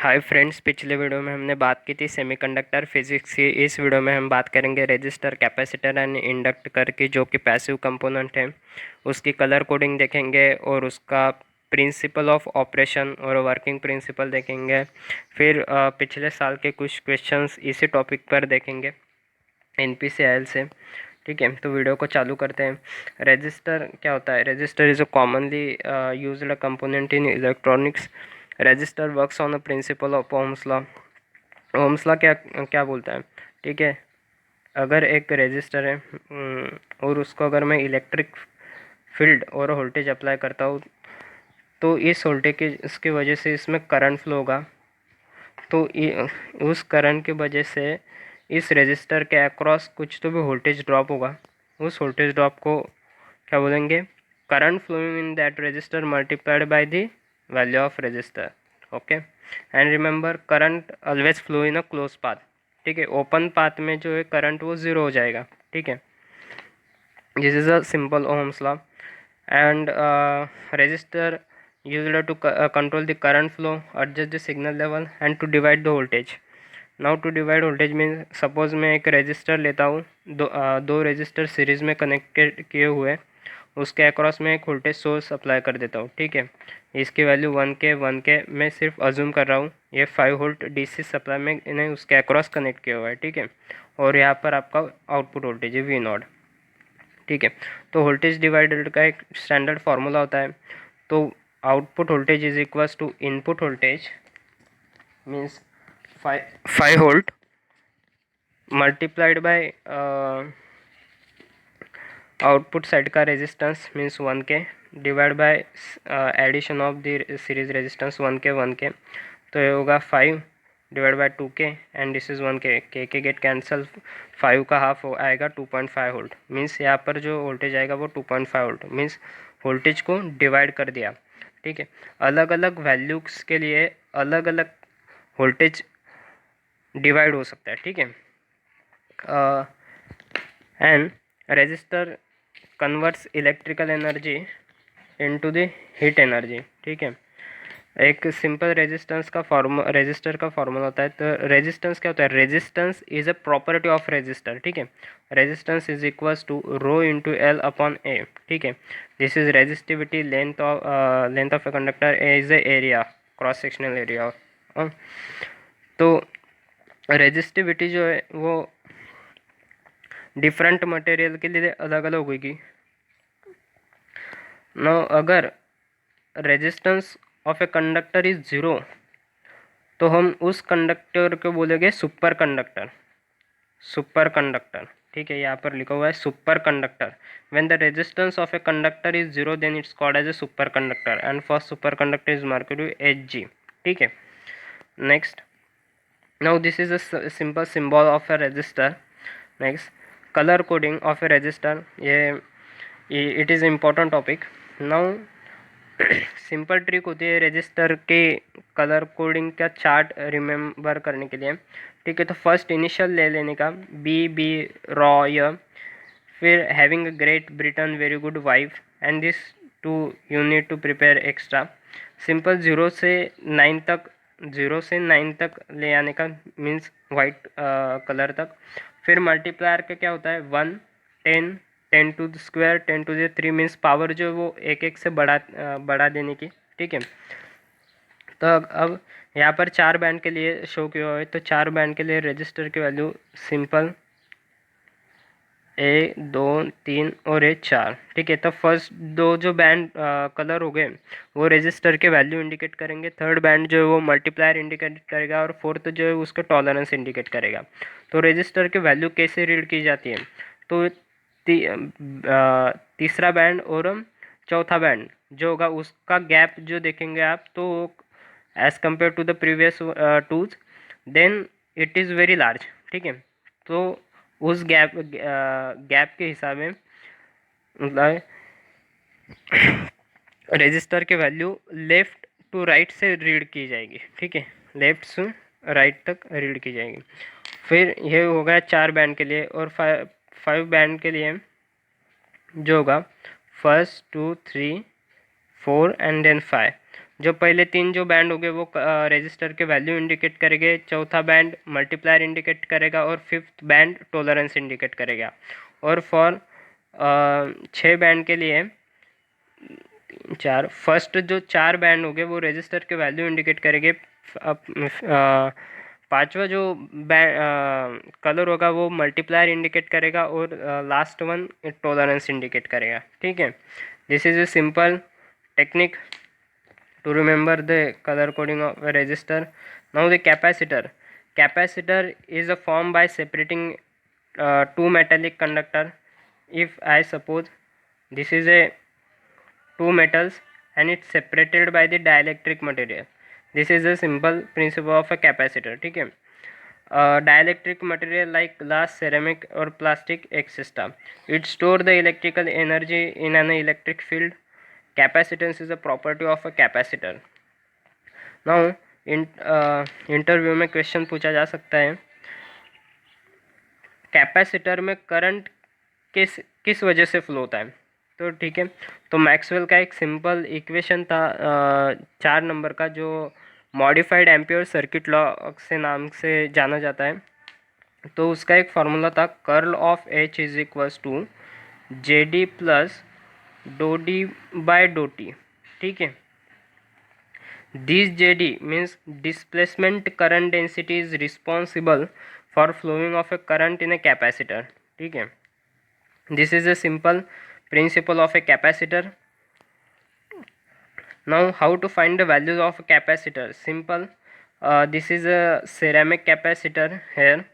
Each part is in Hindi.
हाय फ्रेंड्स, पिछले वीडियो में हमने बात की थी सेमीकंडक्टर फिजिक्स की। इस वीडियो में हम बात करेंगे रेजिस्टर, कैपेसिटर एंड इंडक्टर की, जो कि पैसिव कंपोनेंट है। उसकी कलर कोडिंग देखेंगे और उसका प्रिंसिपल ऑफ ऑपरेशन और वर्किंग प्रिंसिपल देखेंगे। फिर पिछले साल के कुछ क्वेश्चंस इसी टॉपिक पर देखेंगे NPCIL से। ठीक है, तो वीडियो को चालू करते हैं। रेजिस्टर क्या होता है? Resistor is a commonly used component in electronics. Resistor works on the principle of Ohm's law. Ohm's law क्या क्या बोलता है? ठीक है, अगर एक रेजिस्टर है और उसको अगर मैं इलेक्ट्रिक फील्ड और वोल्टेज अप्लाई करता हूँ, तो इस वोल्टेज की इसकी वजह से इसमें करंट फ्लो होगा। तो उस करंट की वजह से इस रेजिस्टर के अक्रॉस कुछ तो भी वोल्टेज ड्रॉप होगा। उस वोल्टेज ड्रॉप को क्या बोलेंगे? Current flowing in that resistor multiplied by the value of resistor. Okay, and remember current always flow in a close path. ठीक है, ओपन पाथ में जो है करंट वो ज़ीरो हो जाएगा। ठीक है, this is a simple Ohm's law. And resistor used to control the current flow, adjust the signal level and to divide the voltage. Now to divide voltage mean, suppose मैं एक रेजिस्टर लेता हूँ, दो रेजिस्टर सीरीज़ में कनेक्टेड किए हुए, उसके अक्रॉस में एक वोल्टेज सोर्स अप्लाई कर देता हूँ। ठीक है, इसकी वैल्यू 1K मैं सिर्फ अज्यूम कर रहा हूँ। ये 5 वोल्ट DC सप्लाई में इन्हें उसके अक्रॉस कनेक्ट किया हुआ है। ठीक है, और यहाँ पर आपका आउटपुट वोल्टेज है V0। ठीक है, तो वोल्टेज डिवाइडर का एक स्टैंडर्ड फार्मूला होता है। तो output voltage is equals to input voltage means 5 volt multiplied by output side का resistance means 1K divide by addition of the series resistance 1K। तो ये होगा 5 divide by 2K and this is 1K। के गेट कैंसल, 5 का हाफ आएगा 2.5 वोल्ट। मीन्स यहाँ पर जो वोल्टेज आएगा वो 2.5 वोल्ट। मीन्स वोल्टेज को डिवाइड कर दिया। ठीक है, अलग अलग वैल्यूज़ के लिए अलग अलग वोल्टेज डिवाइड हो सकता है। ठीक है, and resistor converts electrical energy into the heat energy. ठीक है, एक सिंपल रेजिस्टर का फॉर्मूला होता है। तो रेजिस्टेंस क्या होता है? Resistance is a property of resistor. ठीक है, resistance is equals to rho into L upon A. ठीक है, this is resistivity, length of a conductor, A is a area, cross sectional area. तो रेजिस्टिविटी जो है वो डिफरेंट मटेरियल के लिए अलग अलग होगी। ना अगर resistance of a conductor is zero, तो हम उस कंडक्टर को बोलेंगे सुपर कंडक्टर। सुपर कंडक्टर, ठीक है, यहाँ पर लिखा हुआ है super conductor. When the resistance of a conductor is zero, then it's called as a super conductor and first super conductor is marked with Hg। ठीक है, next, now this is a simple symbol of a resistor. Next, colour coding of a resistor. ये it is important topic. Now simple trick होती है रजिस्टर के कलर कोडिंग का चार्ट रिमेम्बर करने के लिए। ठीक है, तो फर्स्ट इनिशियल ले लेने का बी रॉय, फिर having a great Britain very good wife and this to you need to prepare extra. Simple 0 से 9 तक ले आने का मीन्स वाइट कलर तक। फिर मल्टीप्लायर का क्या होता है? 1, 10, 10 to the square, 10 to the 3 means power जो है वो एक से बढ़ा देने की। ठीक है, तो अब यहाँ पर 4 बैंड के लिए शो किया हुआ है। तो 4 बैंड के लिए रजिस्टर की वैल्यू सिंपल 1, 2, 3 और 4। ठीक है, तो फर्स्ट दो जो बैंड कलर हो गए वो रजिस्टर के वैल्यू इंडिकेट करेंगे। थर्ड बैंड जो है वो मल्टीप्लायर इंडिकेट करेगा और फोर्थ जो है उसका टॉलरेंस इंडिकेट करेगा। तो रजिस्टर की वैल्यू कैसे रीड की जाती है? तो तीसरा बैंड और चौथा बैंड जो होगा उसका गैप जो देखेंगे आप, तो as compare to the previous twos, then it is very large. ठीक है, तो उस गैप के हिसाब में मतलब रजिस्टर के वैल्यू लेफ़्ट टू राइट से रीड की जाएगी। ठीक है, लेफ़्ट से राइट तक रीड की जाएगी। फिर ये हो गया 4 बैंड के लिए। और 5 बैंड के लिए जो होगा 1, 2, 3, 4 एंड देन 5। जो पहले 3 जो बैंड हो गए वो रेजिस्टर के वैल्यू इंडिकेट करेंगे, चौथा बैंड मल्टीप्लायर इंडिकेट करेगा और फिफ्थ बैंड टॉलरेंस इंडिकेट करेगा। और फॉर 6 बैंड के लिए 4 फर्स्ट जो 4 बैंड हो गए वो रेजिस्टर के वैल्यू इंडिकेट करेंगे। पांचवा जो कलर होगा वो मल्टीप्लायर इंडिकेट करेगा और लास्ट वन टॉलरेंस इंडिकेट करेगा। ठीक है, this is a simple technique to remember the color coding of a resistor. Now the capacitor. Capacitor is a formed by separating two metallic conductor. If I suppose this is a two metals and it's separated by the dielectric material, this is a simple principle of a capacitor. ठीक है, dielectric material like glass, ceramic or plastic etc. It store the electrical energy in an electric field. Capacitance is a property of a capacitor. Now interview में क्वेश्चन पूछा जा सकता है, कैपेसिटर में करंट किस वजह से फ्लो होता है। तो ठीक है, तो मैक्सवेल का एक सिंपल इक्वेशन था 4 नंबर का, जो मॉडिफाइड एम्पियर सर्किट लॉ से नाम से जाना जाता है। तो उसका एक फार्मूला था, curl of H is equals to J D plus do D by do T. ठीक है, this J D means displacement current density is responsible for flowing of a current in a capacitor. ठीक है, this is a simple principle of a capacitor. Now how to find the values of a capacitor? Simple, this is a ceramic capacitor. Here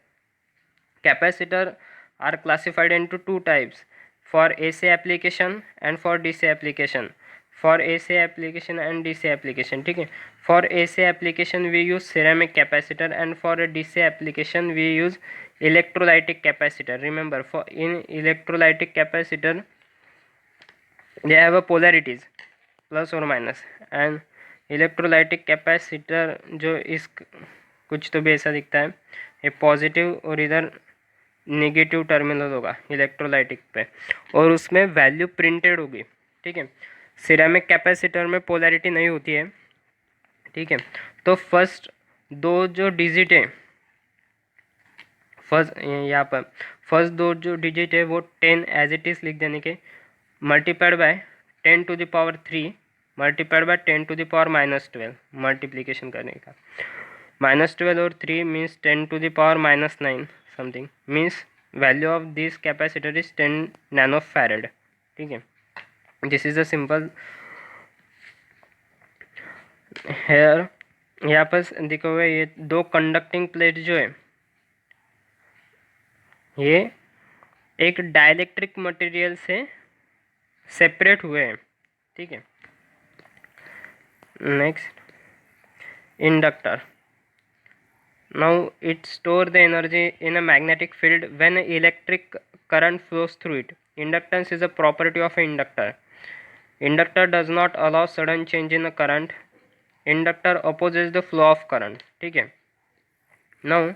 capacitor are classified into two types, for AC application and for DC application. For AC application and DC application. ठीक है, for AC application we use ceramic capacitor and for a DC application we use electrolytic capacitor. Remember, for in electrolytic capacitor they have a polarities plus और माइनस, एंड इलेक्ट्रोलाइटिक कैपेसिटर जो इस कुछ तो भी ऐसा दिखता है, ये पॉजिटिव और इधर नेगेटिव टर्मिनल होगा इलेक्ट्रोलाइटिक पे, और उसमें वैल्यू प्रिंटेड होगी। ठीक है, सिरेमिक कैपेसिटर में पोलैरिटी नहीं होती है। ठीक है, तो फर्स्ट दो जो डिजिट है, यहाँ पर फर्स्ट दो जो डिजिट है वो 10 एज इट इज़ लिख देने के, multiplied by 10 to the power 3 multiplied by 10 to the power -12 multiplication करने का, -12 और 3 means 10 to the power -9 something, means value of this capacitor is 10 nano farad. ठीक है, this is a simple. Here यहाँ पर देखो हुए ये दो कंडक्टिंग प्लेट जो है ये एक डाइलेक्ट्रिक मटेरियल से सेपरेट हुए हैं। ठीक है, next inductor. Now it store the energy in a magnetic field when electric current flows through it. Inductance is a property of A inductor. Inductor does not allow sudden change in a current. Inductor opposes the flow of current. ठीक है, now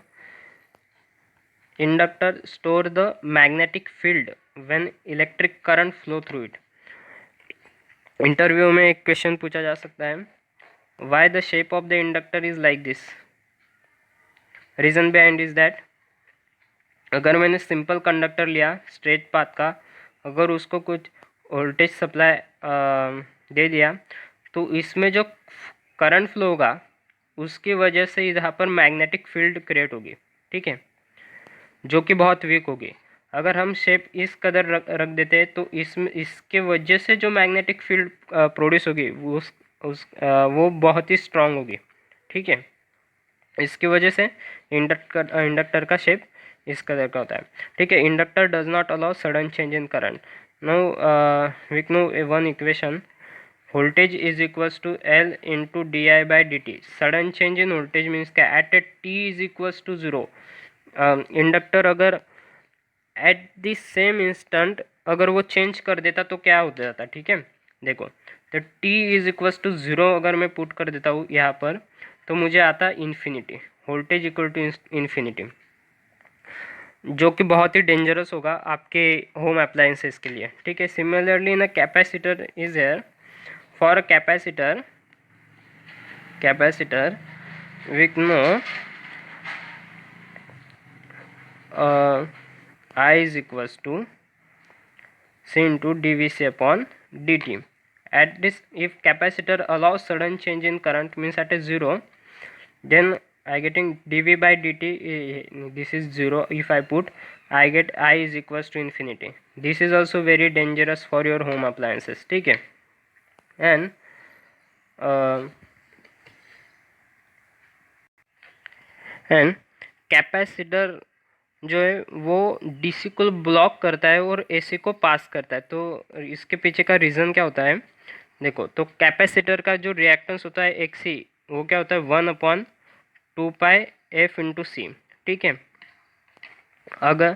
inductor store the magnetic field when electric current flow through it. Interview में एक क्वेश्चन पूछा जा सकता है, why the shape of the inductor is like this. Reason behind is that, अगर मैंने सिंपल कंडक्टर लिया स्ट्रेट पाथ का, अगर उसको कुछ वोल्टेज सप्लाई दे दिया तो इसमें जो करंट फ्लो होगा उसकी वजह से यहाँ पर मैग्नेटिक फील्ड क्रिएट होगी। ठीक है, जो कि बहुत वीक होगी। अगर हम शेप इस कदर रख देते हैं तो इसके वजह से जो मैग्नेटिक फील्ड प्रोड्यूस होगी वो बहुत ही स्ट्रांग होगी। ठीक है, इसकी वजह से इंडक्टर का शेप इस कदर का होता है। ठीक है, inductor does not allow sudden change in current. Now we know one equation, voltage is equals to L into D I by D T. Sudden change in voltage means क्या, at a T is equals to 0. Inductor अगर एट द सेम इंस्टेंट अगर वो चेंज कर देता तो क्या हो जाता. ठीक है, देखो तो t इज इक्वल्स टू 0 अगर मैं पुट कर देता हूँ यहाँ पर तो मुझे आता infinity, voltage equal to infinity, जो कि बहुत ही डेंजरस होगा आपके होम अप्लायंसेस के लिए. ठीक है, similarly in a capacitor is here. For a capacitor capacitor with no I is equals to C into dVc upon dt. At this, if capacitor allows sudden change in current, means at a 0, then I getting dV by dt, this is 0. If I put, I get I is equals to infinity. This is also very dangerous for your home appliances, ठीक है. एंड कैपेसिटर जो है वो डीसी को ब्लॉक करता है और एसी को पास करता है. तो इसके पीछे का रीज़न क्या होता है, देखो. तो कैपेसिटर का जो रिएक्टेंस होता है एक्सी, वो क्या होता है 1/2πf/c, ठीक है. अगर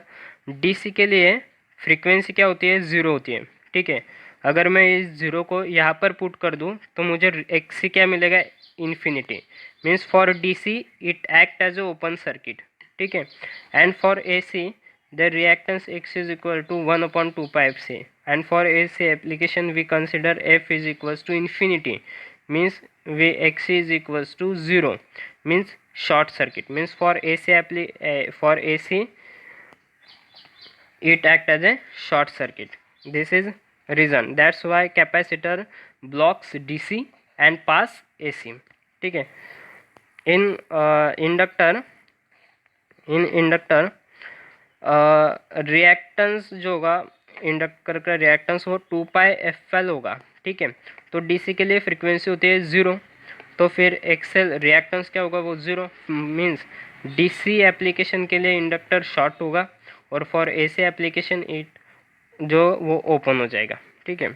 डीसी के लिए फ्रीक्वेंसी क्या होती है, 0 होती है, ठीक है. अगर मैं इस 0 को यहाँ पर पुट कर दूँ तो मुझे एक्सी क्या मिलेगा, infinity. Means for DC it act as a open circuit, ठीक है. And for AC the reactance x is equal to 1/2πfc, and for AC application we consider f is equals to infinity, means we x is equals to 0, means short circuit. Means for AC it act as a short circuit. This is reason, that's why capacitor blocks DC and pass AC, ठीक है. in inductor रिएक्टेंस जो होगा, इंडक्टर का रिएक्टेंस वो 2πfl होगा, ठीक है. तो डीसी के लिए फ्रीक्वेंसी होती है 0, तो फिर एक्सएल रिएक्टेंस क्या होगा, वो 0. मींस डीसी एप्लीकेशन के लिए इंडक्टर शॉर्ट होगा और फॉर एसी एप्लीकेशन इट जो वो ओपन हो जाएगा, ठीक है.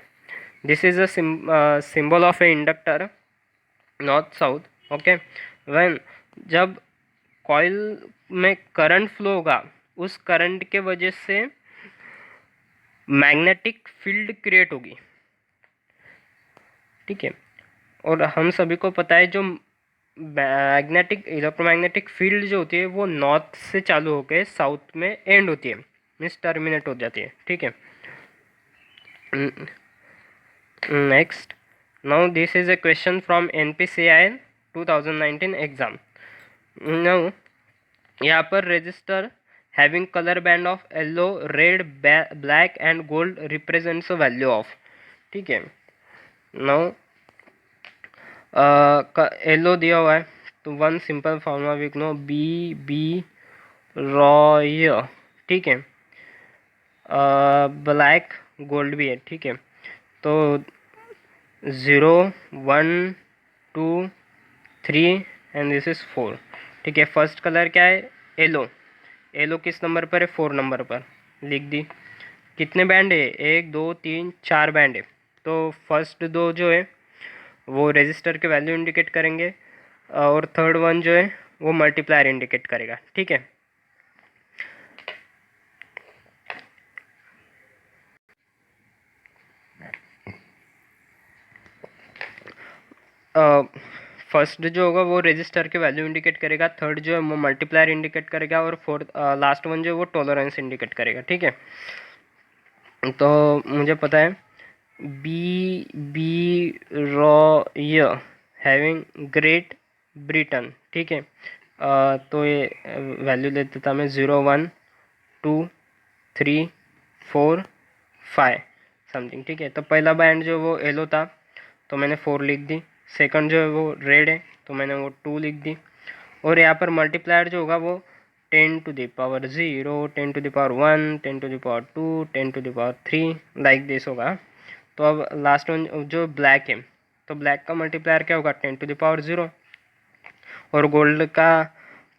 This is a symbol of A inductor, north south, okay. When जब कॉइल में करंट फ्लो होगा, उस करंट के वजह से मैग्नेटिक फील्ड क्रिएट होगी, ठीक है. और हम सभी को पता है जो मैग्नेटिक इलेक्ट्रोमैग्नेटिक फील्ड जो होती है वो नॉर्थ से चालू होकर साउथ में एंड होती है, मीन्स टर्मिनेट हो जाती है, ठीक है. Next, now this is A question from NPCIL 2019 exam. Now यहाँ पर register having color band of yellow, red, black and gold represents a value of, ठीक है. now येलो दिया हुआ है तो one simple formula we know BB Roy, ठीक है. ब्लैक गोल्ड भी है, ठीक है. तो 0 1 2 3 एंड दिस इज 4, ठीक है. फर्स्ट कलर क्या है, येलो. येलो किस नंबर पर है, 4 नंबर पर, लिख दी. कितने बैंड है, 1 2 3 4 बैंड है. तो फर्स्ट दो जो है वो रेजिस्टर के वैल्यू इंडिकेट करेंगे और थर्ड वन जो है वो मल्टीप्लायर इंडिकेट करेगा, ठीक है. फर्स्ट जो होगा वो रजिस्टर के वैल्यू इंडिकेट करेगा, थर्ड जो है वो मल्टीप्लायर इंडिकेट करेगा और फोर्थ लास्ट वन जो है वो टॉलरेंस इंडिकेट करेगा, ठीक है. तो मुझे पता है BB Roy having great Britain, ठीक है. तो ये वैल्यू ले देता मैं 0 1 2 3 4 5 समथिंग, ठीक है. तो पहला बैंड जो वो येलो था तो मैंने 4 लिख दी. सेकंड जो है वो रेड है तो मैंने वो 2 लिख दी. और यहाँ पर मल्टीप्लायर जो होगा वो 10 to the power 0, 10 to the power 1, 10 to the power 2, 10 to the power 3 like this होगा. तो अब लास्ट वन जो ब्लैक है, तो ब्लैक का मल्टीप्लायर क्या होगा, 10 to the power 0. और गोल्ड का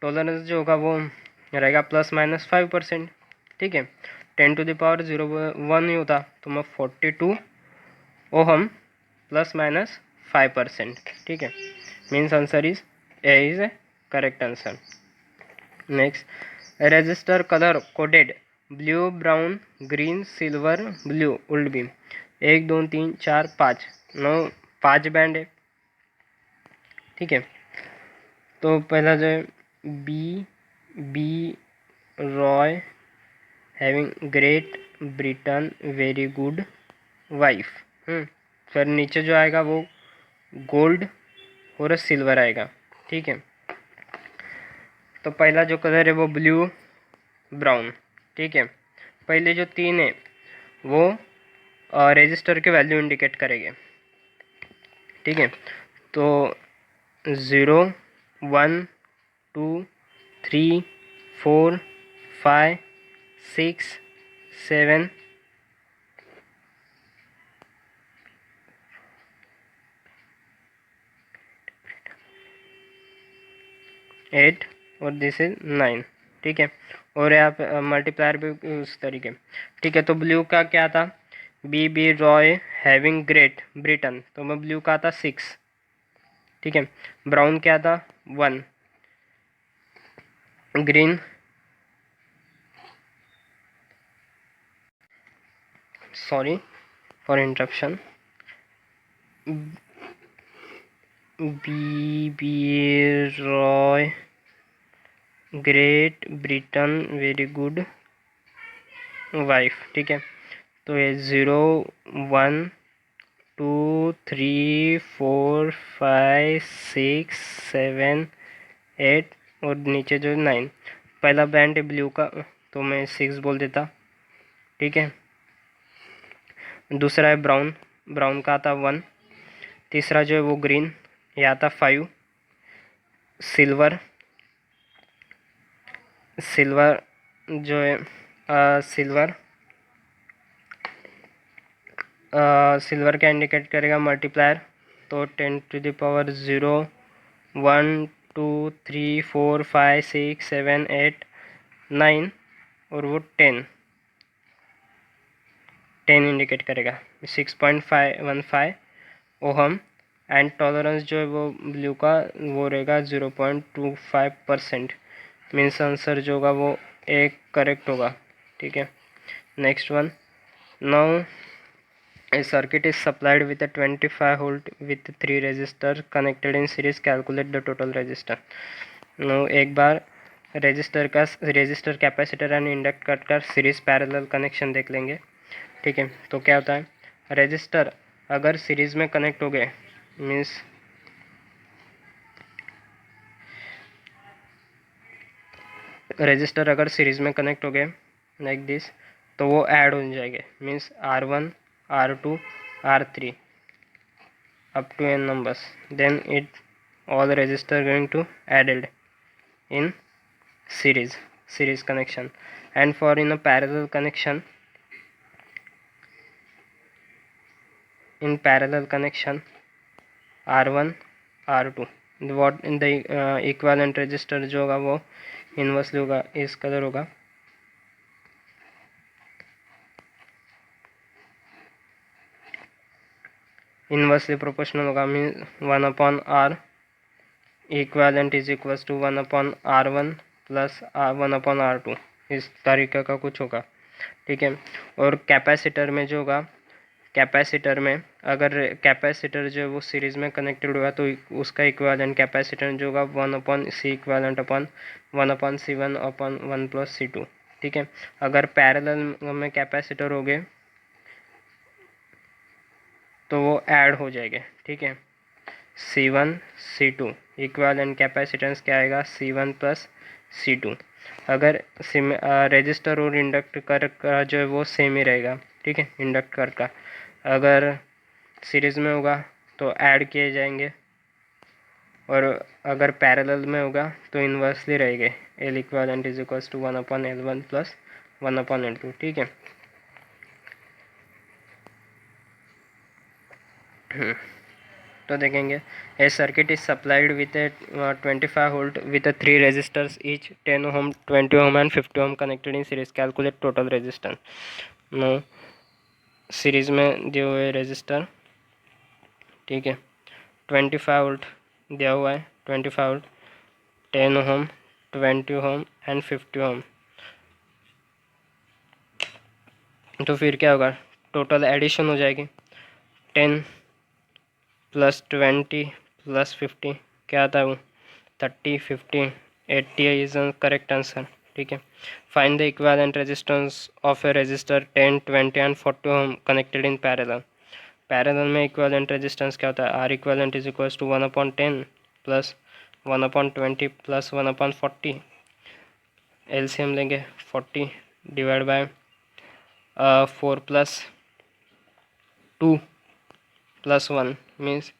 टॉलरेंस जो होगा वो रहेगा ±5%, ठीक है. 10 to the power 0 1 ही होता तो मैं 42 ओहम ±5%, ठीक है. Means answer is a is A correct answer. Next, register colour coded blue brown green silver blue would be 1 2 3 4 5 9 5 band है, ठीक है. तो पहला जो है BB Roy having great Britain very good wife. फिर नीचे जो आएगा वो गोल्ड और सिल्वर आएगा। ठीक है, तो पहला जो कलर है वो ब्लू, ब्राउन। ठीक है, पहले जो 3 है वो रजिस्टर के वैल्यू इंडिकेट करेंगे। ठीक है, तो 0 1 2 3 4 5 6 7 8 और दिस इज 9। ठीक है, और यहाँ पे मल्टीप्लायर भी उस तरीके। ठीक है, तो ब्लू का क्या था, B Roy having great Britain, तो मैं ब्लू का था 6। ठीक है, ब्राउन क्या था 1, green sorry for interruption, B Roy great Britain very good wife. ठीक है, तो ये 0 1 2 3 4 5 6 7 8 और नीचे जो 9। पहला बैंड है ब्लू का, तो मैं 6 बोल देता। ठीक है, दूसरा है ब्राउन, ब्राउन का आता 1। तीसरा जो है वो ग्रीन, ये आता 5। सिल्वर, सिल्वर जो है सिल्वर सिल्वर क्या इंडिकेट करेगा, मल्टीप्लायर, तो 10⁻0 1 2 3 4 5 6 7 8 9 और वो 10 इंडिकेट करेगा, 6.15 ओहम। एंड टॉलरेंस जो है वो ब्लू का वो रहेगा 0.25%। मीन्स आंसर जो होगा वो एक करेक्ट होगा। ठीक है, next one, now a circuit is supplied with a 25 volt with 3 resistor connected in series, calculate the total resistor। now एक बार रेजिस्टर कैपेसिटर एंड इंडक्टर का सीरीज पैरेलल कनेक्शन देख लेंगे। ठीक है, तो क्या होता है, रेजिस्टर अगर सीरीज में कनेक्ट हो गए, मीन्स रेजिस्टर अगर सीरीज में कनेक्ट हो गए लाइक दिस, तो वो ऐड हो जाएंगे, means R1 R2 R3 up to n numbers, then it all resistor going to added in series connection. And for in a parallel connection, in parallel connection R1 R2 what in the equivalent resistor जो होगा वो इन्वर्सली होगा, इस कलर होगा। इन्वर्सली प्रोपोर्शनल होगा, mean 1/R equivalent is equals to 1/R1 plus 1/R2, इस तरीके का कुछ होगा। ठीक है, और कैपेसिटर में जो होगा, कैपेसिटर में अगर कैपेसिटर जो है वो सीरीज में कनेक्टेड हुआ तो उसका इक्विवेलेंट कैपेसिटेंस जो होगा 1/C equivalent upon 1/C1 upon 1+C2। ठीक है, अगर पैरेलल में कैपेसिटर हो गए तो वो ऐड हो जाएंगे। ठीक है, C1 C2 इक्विवेलेंट कैपेसिटेंस क्या आएगा, C1 + C2। अगर रेजिस्टर और इंडक्टर का जो है वो सेम ही रहेगा। ठीक है, इंडक्टर का अगर सीरीज में होगा तो ऐड किए जाएंगे, और अगर पैरेलल में होगा तो इन्वर्सली रहेंगे, L equivalent is equals to 1/L1 plus 1/L2। ठीक है, तो देखेंगे a circuit is supplied with a 25 volt with 3 resistors each 10 ohm 20 ohm and 50 ohm connected in series, calculate total resistance. No series में दिए हुए रेजिस्टर, ठीक है, 25 वोल्ट दिया हुआ है, 25 वोल्ट 10 ओम 20 ओम एंड 50 ओम। तो फिर क्या होगा, टोटल एडिशन हो जाएगी, 10 + 20 + 50 क्या आता है वो 30 50 80 इज करेक्ट आंसर। ठीक है, find the equivalent resistance of a resistor 10 20 and 40 ohm connected in parallel. Parallel में इक्विवेलेंट रेजिस्टेंस क्या होता है, R equivalent is equals to 1/10 plus 1/20 plus 1/40। LCM लेंगे 40 divide by 4 plus 2 plus 1 means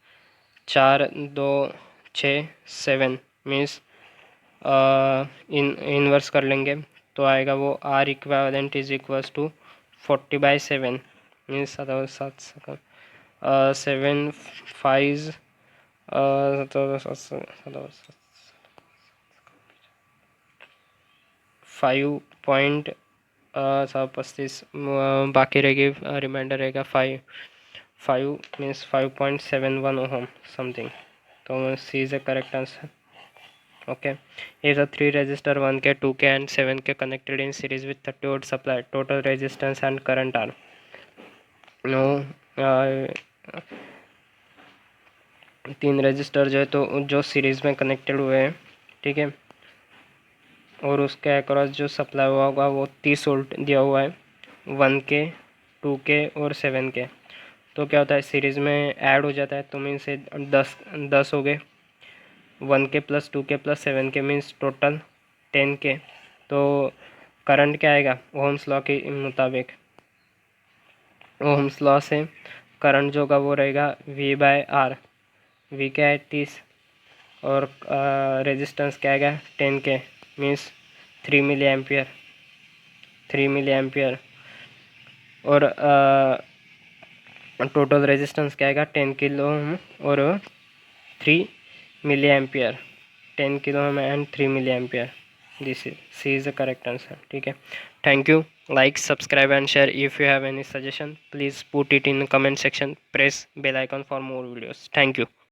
4 2 6 7 means inverse कर लेंगे तो आएगा वो R equivalent is equals to 40/7 means 7 5 5.35 बाकी रहेगी, रिमाइंडर रहेगा 5 मीन्स 5.71 ओहम समथिंग। तो C is the correct answer. Okay, if the three resistor 1K, 2K and 7K connected in series with 30 volt supply, total resistance and current are no तीन रजिस्टर जो है तो जो सीरीज में कनेक्टेड हुए हैं, ठीक है, और उसके अक्रॉस जो सप्लाई हुआ होगा वो 30 वोल्ट दिया हुआ है 1K 2K और 7K। तो क्या होता है सीरीज में ऐड हो जाता है तो मीन से 10 हो गए 1K plus 2K plus 7K means total 10K। तो करंट क्या आएगा ओहम्स लॉ के मुताबिक, ओहम्स लॉ से करंट जो होगा वो रहेगा V/R। V क्या है 30 और रेजिस्टेंस क्या आएगा 10K means 3 milli ampere, 3 milli ampere. और टोटल रेजिस्टेंस क्या आएगा 10 किलो ओम और 3 milli ampere, 10 kilo ohm and 3 milli ampere. This is C is the correct answer. ठीक है, thank you. Like, subscribe and share. If you have any suggestion, please put it in the comment section. Press bell icon for more videos. Thank you.